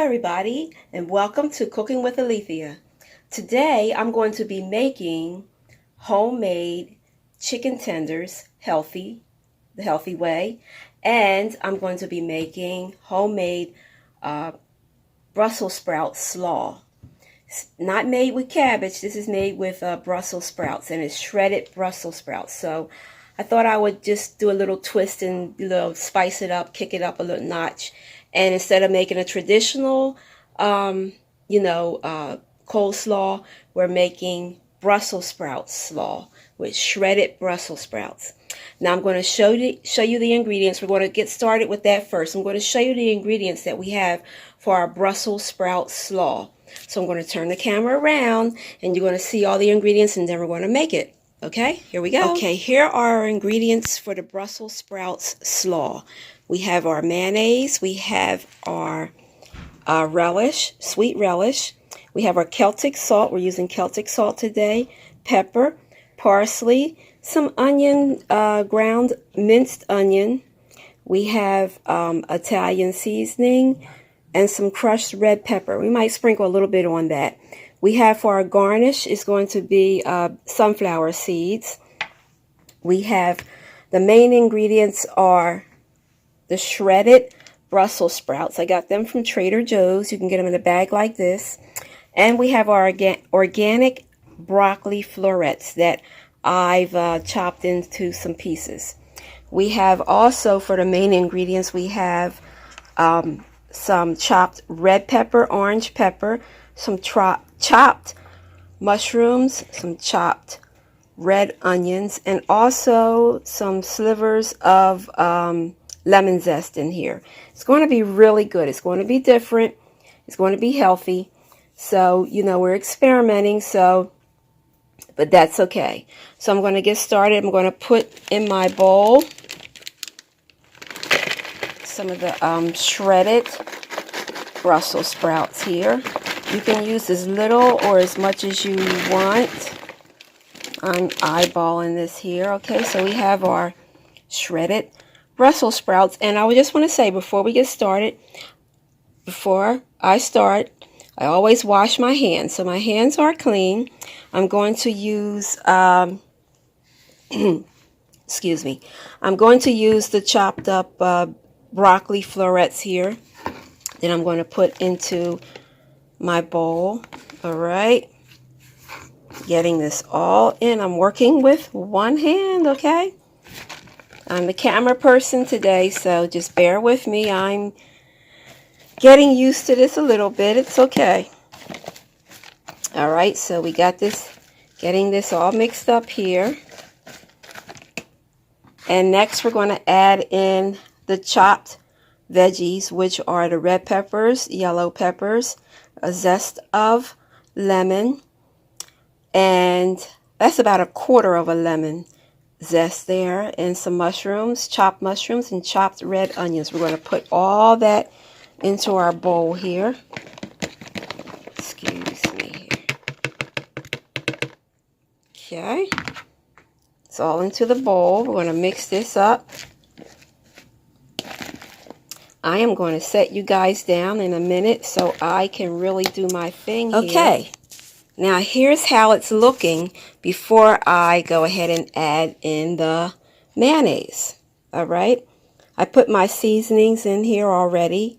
everybody, and welcome to Cooking with Alethia. Today I'm going to be making homemade chicken tenders, the healthy way, and I'm going to be making homemade Brussels sprout slaw. It's not made with cabbage, this is made with Brussels sprouts, and it's shredded Brussels sprouts. So I thought I would just do a little twist and spice it up, kick it up a little notch. And instead of making a traditional, coleslaw, we're making Brussels sprouts slaw with shredded Brussels sprouts. Now I'm going to show you the ingredients. We're going to get started with that first. I'm going to show you the ingredients that we have for our Brussels sprout slaw. So I'm going to turn the camera around and you're going to see all the ingredients and then we're going to make it. Okay, here we go. Okay, here are our ingredients for the Brussels sprouts slaw. We have our mayonnaise, we have our relish, sweet relish. We have our Celtic salt, we're using Celtic salt today, pepper, parsley, some onion, ground minced onion. We have Italian seasoning and some crushed red pepper. We might sprinkle a little bit on that. We have for our garnish is going to be sunflower seeds. We have the main ingredients are the shredded Brussels sprouts. I got them from Trader Joe's. You can get them in a bag like this. And we have our organic broccoli florets that I've chopped into some pieces. We have also, for the main ingredients, we have some chopped red pepper, orange pepper, some chopped mushrooms, some chopped red onions, and also some slivers of lemon zest in here. It's going to be really good. It's going to be different. It's going to be healthy. So, we're experimenting, but that's okay. So I'm going to get started. I'm going to put in my bowl some of the shredded Brussels sprouts here. You can use as little or as much as you want. I'm eyeballing this here. Okay, so we have our shredded Brussels sprouts, and I just want to say before we get started, before I start, I always wash my hands, so my hands are clean. I'm going to use, excuse me, I'm going to use the chopped up broccoli florets here. Then I'm going to put into my bowl. All right, getting this all in. I'm working with one hand, okay? I'm the camera person today, so just bear with me. I'm getting used to this a little bit. It's okay. All right, so we got this, getting this all mixed up here. And next we're going to add in the chopped veggies, which are the red peppers, yellow peppers, a zest of lemon, and that's about a quarter of a lemon zest there, and some mushrooms, chopped mushrooms, and chopped red onions. We're going to put all that into our bowl here. Excuse me here. Okay. It's all into the bowl. We're going to mix this up. I am going to set you guys down in a minute so I can really do my thing here. Okay. Now here's how it's looking before I go ahead and add in the mayonnaise. All right. I put my seasonings in here already.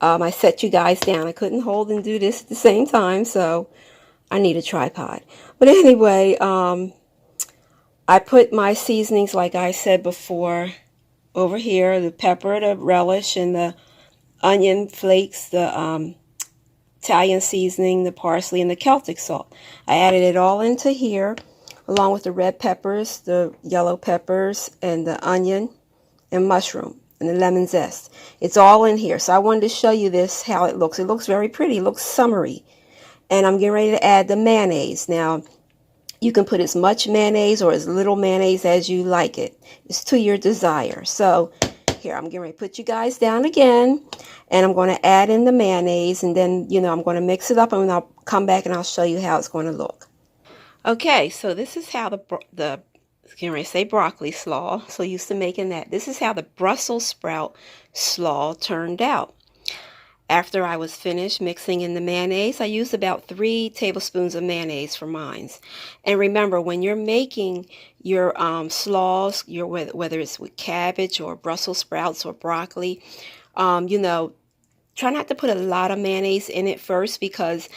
I set you guys down. I couldn't hold and do this at the same time, so I need a tripod. But anyway, I put my seasonings, like I said before, over here. The pepper, the relish, and the onion flakes, the Italian seasoning, the parsley, and the Celtic salt. I added it all into here, along with the red peppers, the yellow peppers, and the onion and mushroom, and the lemon zest. It's all in here. So I wanted to show you this, how it looks. It looks very pretty. It looks summery. And I'm getting ready to add the mayonnaise. Now, you can put as much mayonnaise or as little mayonnaise as you like it. It's to your desire. So here, I'm getting ready to put you guys down again, and I'm going to add in the mayonnaise, and then, I'm going to mix it up, and I'll come back and I'll show you how it's going to look. Okay, so this is how the getting ready to say broccoli slaw, so used to making that. This is how the Brussels sprout slaw turned out. After I was finished mixing in the mayonnaise, I used about 3 tablespoons of mayonnaise for mine. And remember, when you're making your slaws, whether it's with cabbage or Brussels sprouts or broccoli, you know, try not to put a lot of mayonnaise in it first, because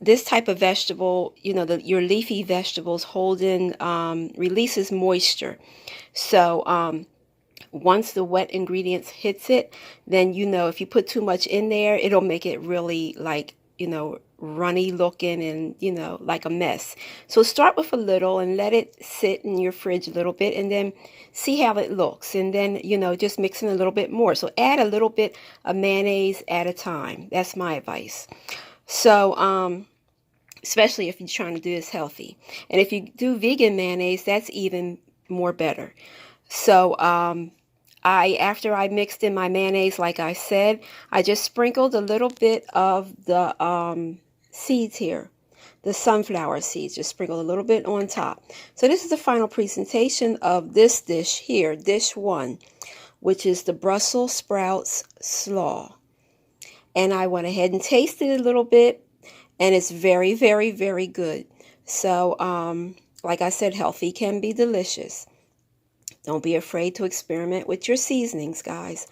this type of vegetable, you know, your leafy vegetables releases moisture. So once the wet ingredients hits it, then, you know, if you put too much in there, it'll make it really, like, you know, runny looking and, you know, like a mess. So start with a little and let it sit in your fridge a little bit, and then see how it looks, and then, you know, just mix in a little bit more. So add a little bit of mayonnaise at a time. That's my advice. So especially if you're trying to do this healthy. And if you do vegan mayonnaise, that's even more better. So after I mixed in my mayonnaise, like I said, I just sprinkled a little bit of the seeds here, the sunflower seeds, just sprinkle a little bit on top. So this is the final presentation of this dish here, dish 1, which is the Brussels sprouts slaw. And I went ahead and tasted a little bit, and it's very, very, very good. So like I said, healthy can be delicious. Don't be afraid to experiment with your seasonings, guys.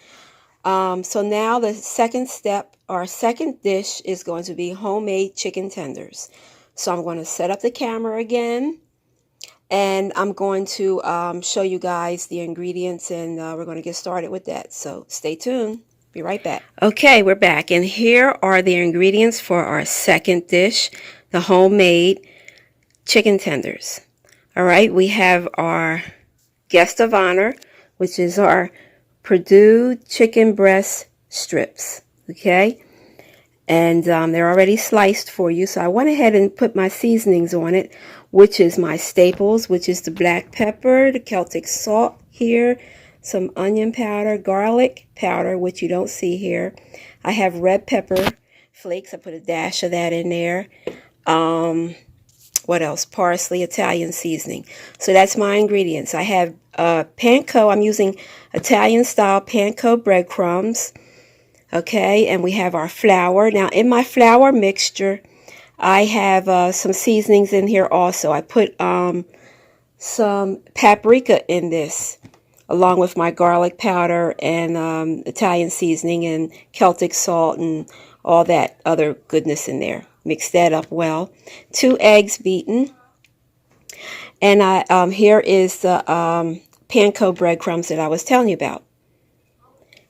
So now the second step, our second dish, is going to be homemade chicken tenders. So I'm going to set up the camera again, and I'm going to show you guys the ingredients, and we're going to get started with that. So stay tuned. Be right back. Okay, we're back, and here are the ingredients for our second dish, the homemade chicken tenders. All right, we have our guest of honor, which is our Perdue chicken breast strips, okay? And they're already sliced for you, so I went ahead and put my seasonings on it, which is my staples, which is the black pepper, the Celtic salt here, some onion powder, garlic powder, which you don't see here. I have red pepper flakes. I put a dash of that in there. What else? Parsley, Italian seasoning. So that's my ingredients. I have panko. I'm using Italian style panko breadcrumbs. Okay, and we have our flour. Now in my flour mixture, I have some seasonings in here also. I put some paprika in this, along with my garlic powder and Italian seasoning and Celtic salt and all that other goodness in there. Mix that up well. 2 eggs beaten. And here is the panko breadcrumbs that I was telling you about.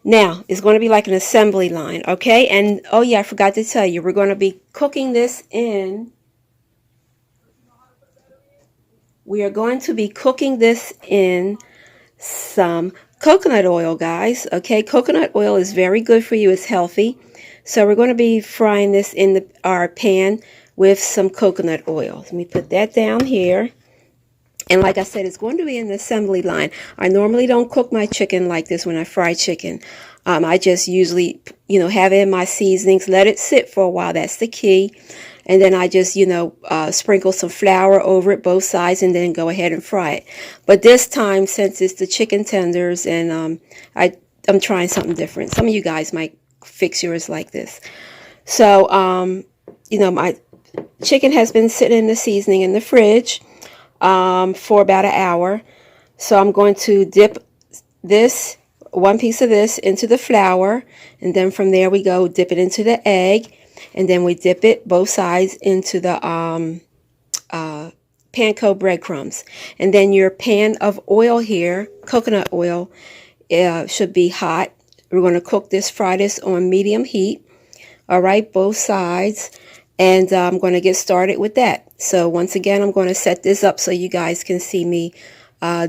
Now, it's going to be like an assembly line, okay? And, oh yeah, I forgot to tell you, we're going to be cooking this in... We are going to be cooking this in some coconut oil, guys, okay? Coconut oil is very good for you. It's healthy. So we're going to be frying this in our pan with some coconut oil. Let me put that down here. And like I said, it's going to be an assembly line. I normally don't cook my chicken like this when I fry chicken. I just usually, you know, have it in my seasonings, let it sit for a while. That's the key. And then I just, you know, sprinkle some flour over it, both sides, and then go ahead and fry it. But this time, since it's the chicken tenders, and I'm trying something different. Some of you guys might fix yours like this. So, you know, my chicken has been sitting in the seasoning in the fridge for about an hour. So I'm going to dip this, one piece of this, into the flour, and then from there we go dip it into the egg, and then we dip it both sides into the panko breadcrumbs. And then your pan of oil here, coconut oil, should be hot. We're going to fry this on medium heat. All right, both sides. And I'm going to get started with that. So once again, I'm going to set this up so you guys can see me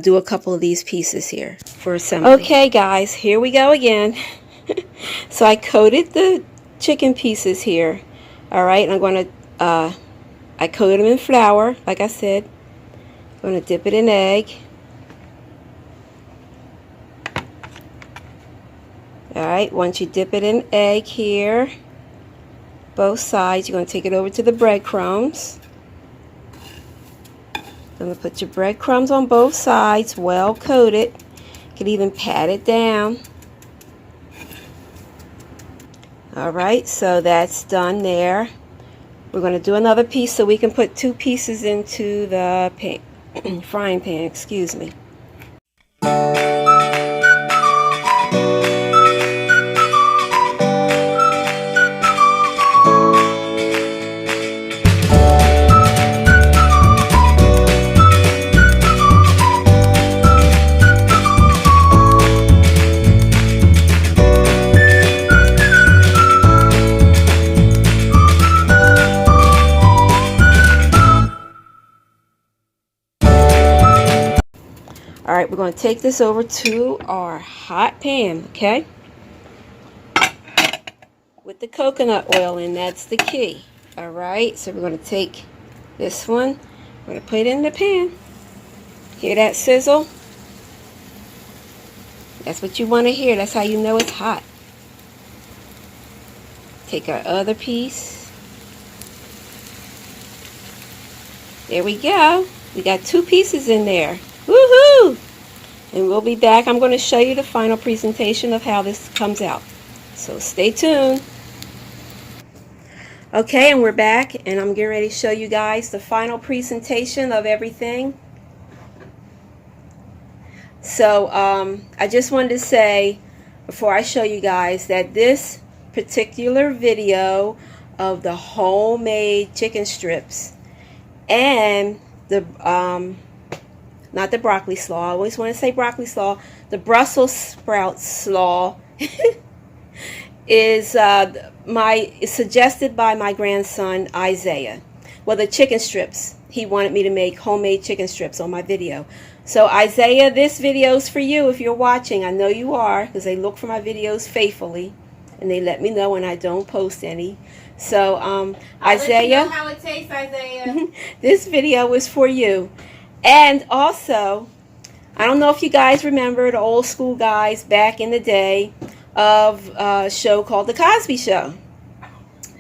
do a couple of these pieces here for assembly. Okay, guys, here we go again. So I coated the chicken pieces here. All right, I'm going to, I coated them in flour, like I said. I'm going to dip it in egg. All right, once you dip it in egg here, both sides, you're going to take it over to the breadcrumbs. Going to put your breadcrumbs on both sides, well coated. You can even pat it down. All right, so that's done there. We're going to do another piece so we can put 2 pieces into the frying pan, excuse me. All right, we're going to take this over to our hot pan, okay? With the coconut oil in, that's the key. All right, so we're going to take this one, we're going to put it in the pan. Hear that sizzle? That's what you want to hear. That's how you know it's hot. Take our other piece. There we go. We got 2 pieces in there. Woohoo! And we'll be back. I'm going to show you the final presentation of how this comes out. So stay tuned. Okay, and we're back, and I'm getting ready to show you guys the final presentation of everything. So I just wanted to say before I show you guys that this particular video of the homemade chicken strips and the not the broccoli slaw, I always want to say broccoli slaw, the Brussels sprout slaw is suggested by my grandson Isaiah. Well, the chicken strips, he wanted me to make homemade chicken strips on my video. So Isaiah, this video is for you if you're watching. I know you are, because they look for my videos faithfully and they let me know when I don't post any. So Isaiah, let you know how it tastes, Isaiah. This video is for you. And also, I don't know if you guys remember the old school guys back in the day of a show called The Cosby Show.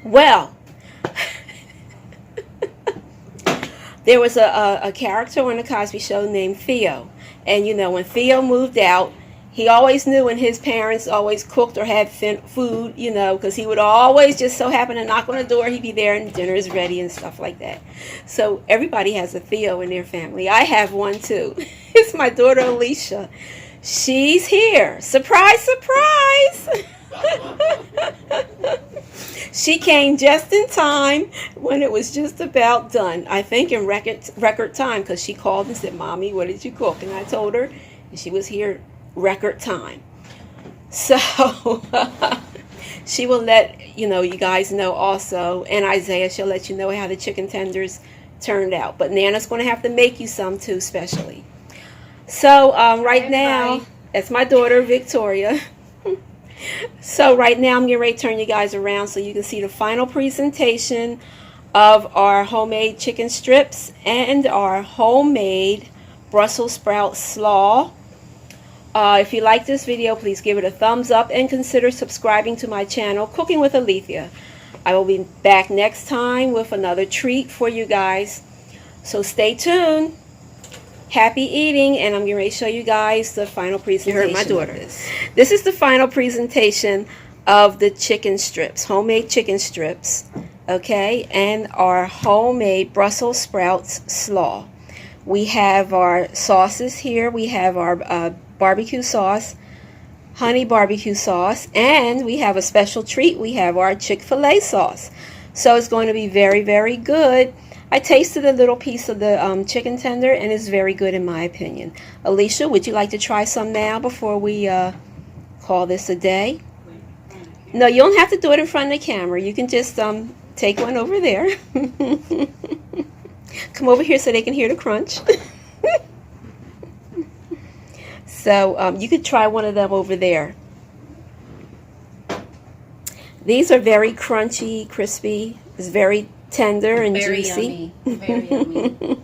Well, there was a character on The Cosby Show named Theo. And, you know, when Theo moved out, he always knew when his parents always cooked or had food, you know, because he would always just so happen to knock on the door. He'd be there and dinner is ready and stuff like that. So everybody has a Theo in their family. I have one too. It's my daughter Alethia. She's here. Surprise, surprise. She came just in time when it was just about done. I think in record time, because she called and said, "Mommy, what did you cook?" And I told her, and she was here record time. So she will let you guys know also, and Isaiah, she'll let you know how the chicken tenders turned out. But Nana's going to have to make you some too, specially. So right now, that's my daughter Victoria. So right now I'm getting ready to turn you guys around so you can see the final presentation of our homemade chicken strips and our homemade Brussels sprout slaw. If you like this video, please give it a thumbs up and consider subscribing to my channel, Cooking with Alethia. I will be back next time with another treat for you guys. So stay tuned. Happy eating, and I'm getting ready to show you guys the final presentation. You heard my daughter. This is the final presentation of the chicken strips, homemade chicken strips, okay, and our homemade Brussels sprouts slaw. We have our sauces here. We have our barbecue sauce, honey barbecue sauce, and we have a special treat. We have our Chick-fil-A sauce. So it's going to be very, very good. I tasted a little piece of the chicken tender, and it's very good in my opinion. Alicia, would you like to try some now before we call this a day? No, you don't have to do it in front of the camera. You can just take one over there. Come over here so they can hear the crunch. So you could try one of them over there. These are very crunchy, crispy. It's very tender and very juicy. Yummy. Very yummy.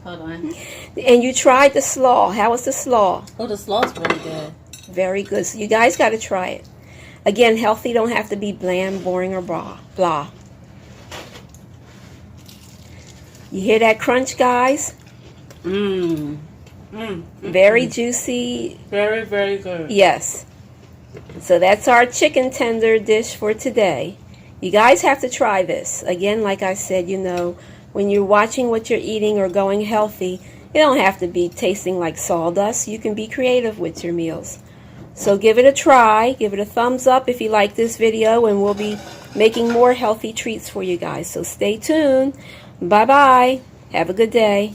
Hold on. And you tried the slaw. How was the slaw? Oh, the slaw's really good. Very good. So you guys got to try it. Again, healthy don't have to be bland, boring, or blah. You hear that crunch, guys? Very juicy. Very, very good. Yes. So that's our chicken tender dish for today. You guys have to try this. Again, like I said, you know, when you're watching what you're eating or going healthy, you don't have to be tasting like sawdust. You can be creative with your meals. So give it a try. Give it a thumbs up if you like this video, and we'll be making more healthy treats for you guys. So stay tuned. Bye-bye. Have a good day.